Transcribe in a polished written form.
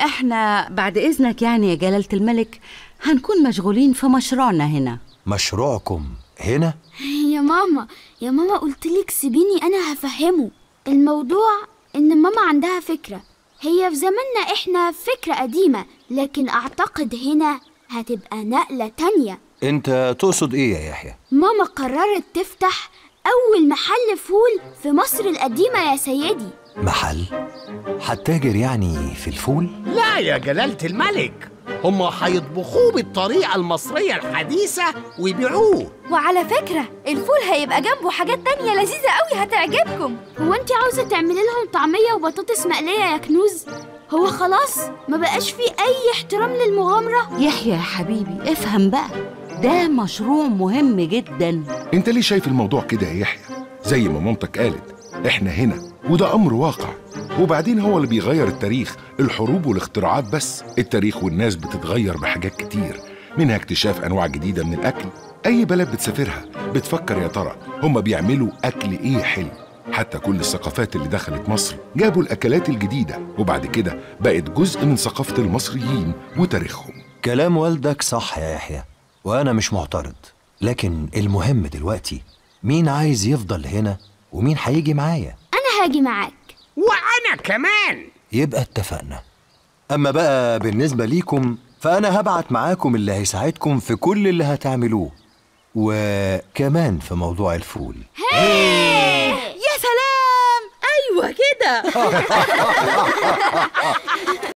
احنا بعد إذنك يعني يا جلالة الملك هنكون مشغولين في مشروعنا هنا. مشروعكم هنا؟ يا ماما قلتلك سيبيني أنا هفهمه. الموضوع إن ماما عندها فكرة، هي في زماننا إحنا فكرة قديمة، لكن أعتقد هنا هتبقى نقلة تانية. انت تقصد ايه يا يحيى؟ ماما قررت تفتح أول محل فول في مصر القديمة يا سيدي. محل؟ هتتاجر يعني في الفول؟ لا يا جلالة الملك، هم هيطبخوه بالطريقة المصرية الحديثة ويبيعوه. وعلى فكرة الفول هيبقى جنبه حاجات تانية لذيذة قوي هتعجبكم. هو انت عاوزة تعملي لهم طعمية وبطاطس مقلية يا كنوز؟ هو خلاص ما بقاش فيه أي احترام للمغامرة. يحيى يا حبيبي افهم بقى، ده مشروع مهم جدا. انت ليه شايف الموضوع كده يا يحيى؟ زي ما مامتك قالت، احنا هنا وده امر واقع. وبعدين هو اللي بيغير التاريخ الحروب والاختراعات بس. التاريخ والناس بتتغير بحاجات كتير، منها اكتشاف انواع جديدة من الاكل. اي بلد بتسافرها بتفكر يا ترى هما بيعملوا اكل ايه حلو. حتى كل الثقافات اللي دخلت مصر جابوا الاكلات الجديدة، وبعد كده بقت جزء من ثقافة المصريين وتاريخهم. كلام والدك صح يا يحيى، وانا مش معترض، لكن المهم دلوقتي مين عايز يفضل هنا ومين هيجي معايا؟ أنا هاجي معاك. وأنا كمان. يبقى اتفقنا. أما بقى بالنسبة ليكم فأنا هبعت معاكم اللي هيساعدكم في كل اللي هتعملوه، وكمان في موضوع الفول. يا سلام، أيوة كده.